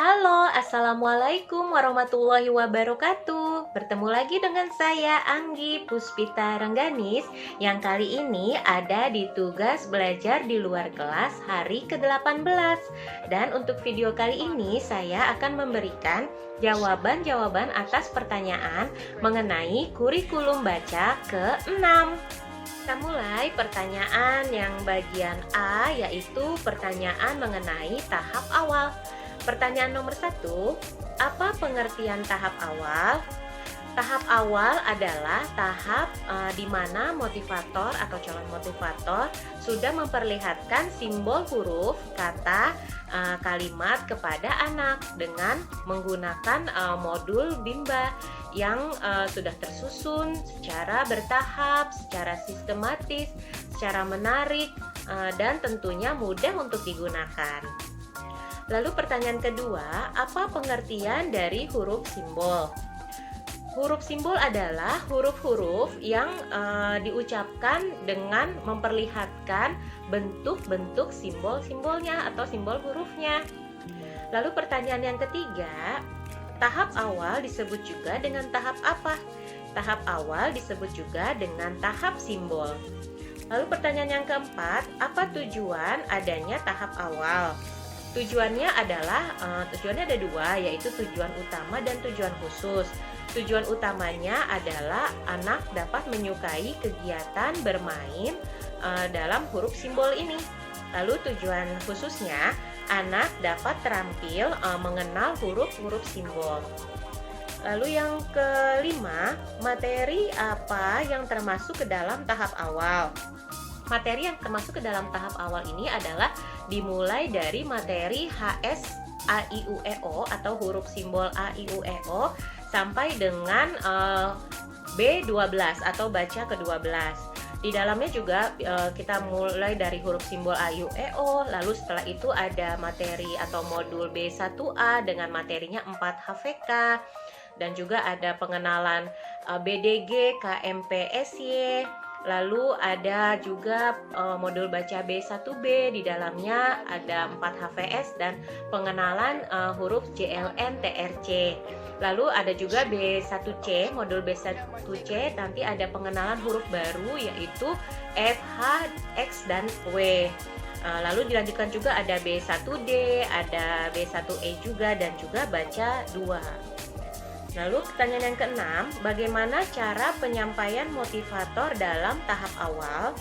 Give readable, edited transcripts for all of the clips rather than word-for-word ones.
Halo, Assalamualaikum warahmatullahi wabarakatuh. Bertemu lagi dengan saya, Anggi Puspita Rengganis, yang kali ini ada di tugas belajar di luar kelas hari ke-18. Dan untuk video kali ini, saya akan memberikan jawaban-jawaban atas pertanyaan mengenai kurikulum baca ke-6. Kita mulai pertanyaan yang bagian A, yaitu pertanyaan mengenai tahap awal. Pertanyaan nomor 1, apa pengertian tahap awal? Tahap awal adalah tahap di mana motivator atau calon motivator sudah memperlihatkan simbol huruf, kata, kalimat kepada anak dengan menggunakan modul Bimba yang sudah tersusun secara bertahap, secara sistematis, secara menarik, dan tentunya mudah untuk digunakan. Lalu pertanyaan kedua, apa pengertian dari huruf simbol? Huruf simbol adalah huruf-huruf yang diucapkan dengan memperlihatkan bentuk-bentuk simbol-simbolnya atau simbol hurufnya. Lalu pertanyaan yang ketiga, tahap awal disebut juga dengan tahap apa? Tahap awal disebut juga dengan tahap simbol. Lalu pertanyaan yang keempat, apa tujuan adanya tahap awal? Tujuannya ada dua, yaitu tujuan utama dan tujuan khusus. Tujuan utamanya adalah anak dapat menyukai kegiatan bermain dalam huruf simbol ini. Lalu tujuan khususnya, anak dapat terampil mengenal huruf-huruf simbol. Lalu yang kelima, materi apa yang termasuk ke dalam tahap awal? Materi yang termasuk ke dalam tahap awal ini adalah dimulai dari materi HS A-I-U-E-O atau huruf simbol A-I-U-E-O sampai dengan B12 atau baca ke-12. Di dalamnya juga kita mulai dari huruf simbol A-I-U-E-O, lalu setelah itu ada materi atau modul B1A dengan materinya 4 HVK, dan juga ada pengenalan BDG, KMP, SY. Lalu ada juga modul baca B1B, di dalamnya ada 4 HVS dan pengenalan huruf JLN, TRC. Lalu ada juga B1C, modul B1C nanti ada pengenalan huruf baru yaitu F, H, X, dan W. Lalu dilanjutkan juga ada B1D, ada B1E juga, dan juga baca 2. Lalu pertanyaan yang keenam, bagaimana cara penyampaian motivator dalam tahap awal?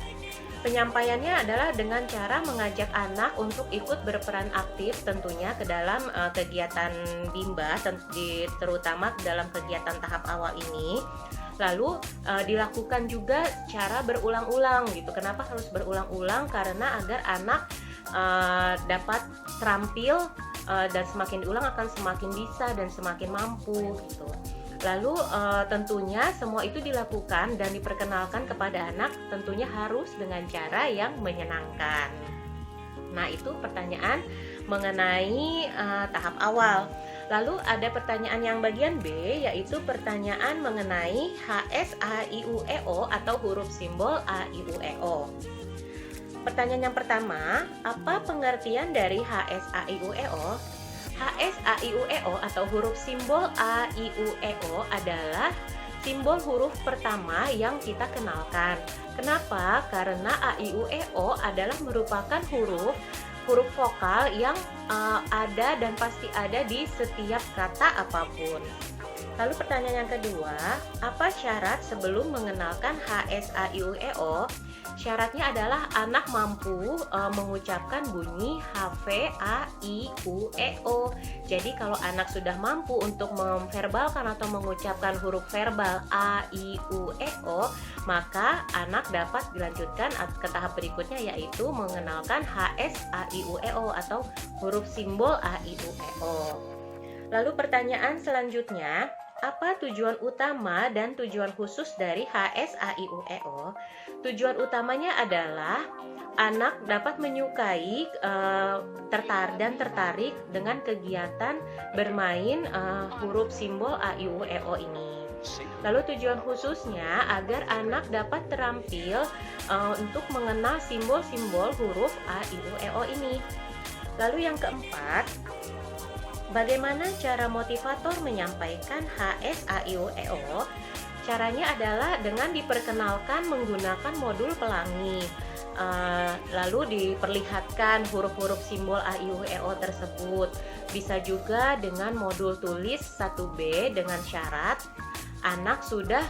Penyampaiannya adalah dengan cara mengajak anak untuk ikut berperan aktif tentunya ke dalam kegiatan Bimba, terutama dalam kegiatan tahap awal ini. Lalu dilakukan juga secara berulang-ulang gitu. Kenapa harus berulang-ulang? Karena agar anak dapat terampil dan semakin diulang akan semakin bisa dan semakin mampu gitu. Lalu tentunya semua itu dilakukan dan diperkenalkan kepada anak tentunya harus dengan cara yang menyenangkan. Nah, itu pertanyaan mengenai tahap awal. Lalu ada pertanyaan yang bagian B, yaitu pertanyaan mengenai HSAIUEO atau huruf simbol AIUEO. Pertanyaan yang pertama, apa pengertian dari HSAIUEO? HSAIUEO atau huruf simbol AIUEO adalah simbol huruf pertama yang kita kenalkan. Kenapa? Karena AIUEO adalah merupakan huruf vokal yang ada dan pasti ada di setiap kata apapun. Lalu pertanyaan yang kedua, apa syarat sebelum mengenalkan HSAIUEO? Syaratnya adalah anak mampu mengucapkan bunyi HVAIUEO. Jadi kalau anak sudah mampu untuk memverbalkan atau mengucapkan huruf verbal AIUEO, maka anak dapat dilanjutkan ke tahap berikutnya, yaitu mengenalkan HSAIUEO atau huruf simbol AIUEO. Lalu pertanyaan selanjutnya, apa tujuan utama dan tujuan khusus dari HSAIUEO? Tujuan utamanya adalah anak dapat menyukai, tertarik dengan kegiatan bermain huruf simbol AIUEO ini. Lalu tujuan khususnya agar anak dapat terampil untuk mengenal simbol-simbol huruf AIUEO ini. Lalu yang keempat, Bagaimana cara motivator menyampaikan HSAIUEO? Caranya adalah dengan diperkenalkan menggunakan modul pelangi, lalu diperlihatkan huruf-huruf simbol AIUEO tersebut. Bisa juga dengan modul tulis 1B dengan syarat anak sudah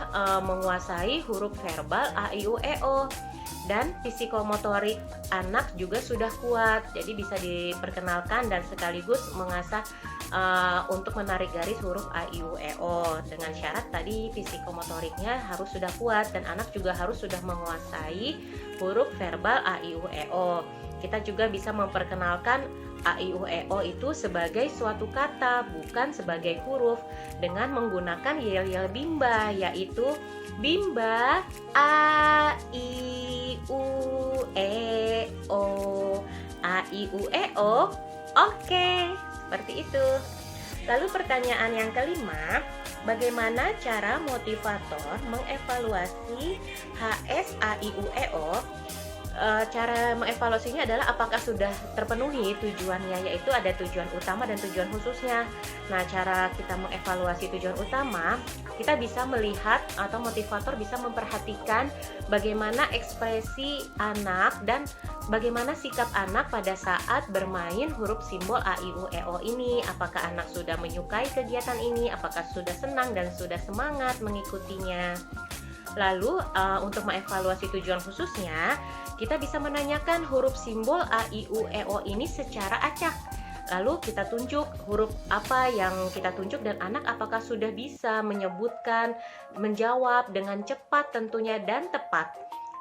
menguasai huruf verbal AIUEO. Dan psikomotorik anak juga sudah kuat, jadi bisa diperkenalkan dan sekaligus mengasah untuk menarik garis huruf A, I, U, E, O dengan syarat tadi psikomotoriknya harus sudah kuat dan anak juga harus sudah menguasai huruf verbal A, I, U, E, O. Kita juga bisa memperkenalkan A, I, U, E, O itu sebagai suatu kata, bukan sebagai huruf, dengan menggunakan yel-yel bimba, yaitu bimba A, I, U, E, O, A, I, U, E, O. Oke, seperti itu. Lalu pertanyaan yang kelima, bagaimana cara motivator mengevaluasi HSAIUEO? Cara mengevaluasinya adalah apakah sudah terpenuhi tujuannya, yaitu ada tujuan utama dan tujuan khususnya. Nah, cara kita mengevaluasi tujuan utama, kita bisa melihat atau motivator bisa memperhatikan bagaimana ekspresi anak dan bagaimana sikap anak pada saat bermain huruf simbol A, I, U, E, O ini. Apakah anak sudah menyukai kegiatan ini, apakah sudah senang dan sudah semangat mengikutinya. Lalu untuk mengevaluasi tujuan khususnya, kita bisa menanyakan huruf simbol A, I, U, E, O ini secara acak. Lalu kita tunjuk huruf apa yang kita tunjuk dan anak apakah sudah bisa menyebutkan, menjawab dengan cepat tentunya dan tepat.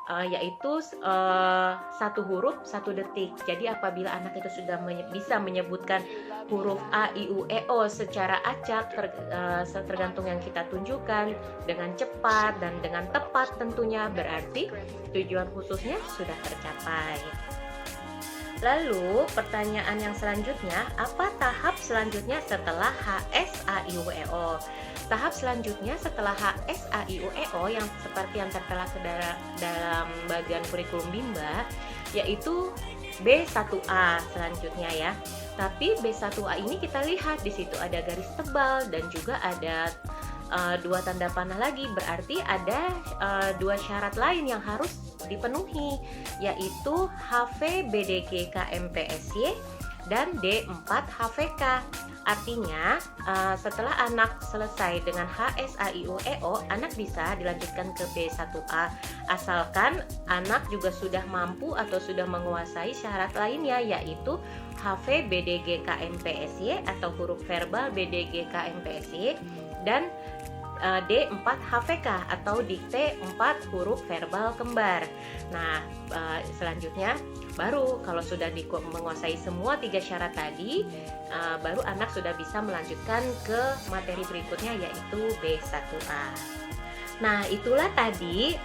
Yaitu satu huruf 1 detik. Jadi apabila anak itu sudah bisa menyebutkan huruf A, I, U, E, O secara acak, tergantung yang kita tunjukkan dengan cepat dan dengan tepat tentunya, berarti tujuan khususnya sudah tercapai. Lalu pertanyaan yang selanjutnya, apa tahap selanjutnya setelah HSAIUEO? Tahap selanjutnya setelah HSAIUEO yang seperti yang tertera dalam bagian kurikulum Bimba, yaitu B1A selanjutnya ya. Tapi B1A ini kita lihat di situ ada garis tebal dan juga ada 2 tanda panah lagi, berarti ada 2 syarat lain yang harus dipenuhi, yaitu HV-BDG KMPSY dan D4 HVK. Artinya setelah anak selesai dengan HSAIUEO, anak bisa dilanjutkan ke B1A asalkan anak juga sudah mampu atau sudah menguasai syarat lainnya, yaitu HV-BDG KMPSY atau huruf verbal BDG KMPSY dan D4 HVK atau dikte 4 huruf verbal kembar. Nah, selanjutnya baru kalau sudah menguasai semua 3 syarat tadi, baru anak sudah bisa melanjutkan ke materi berikutnya yaitu B1A. Nah, itulah tadi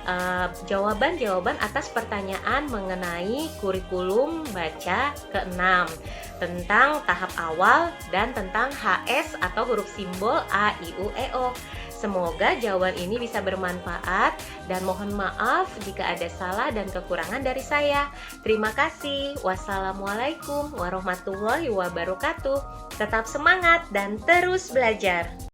jawaban-jawaban atas pertanyaan mengenai kurikulum baca ke-6 tentang tahap awal dan tentang HS atau huruf simbol A, I, U, E, O. Semoga jawaban ini bisa bermanfaat dan mohon maaf jika ada salah dan kekurangan dari saya. Terima kasih. Wassalamualaikum warahmatullahi wabarakatuh. Tetap semangat dan terus belajar.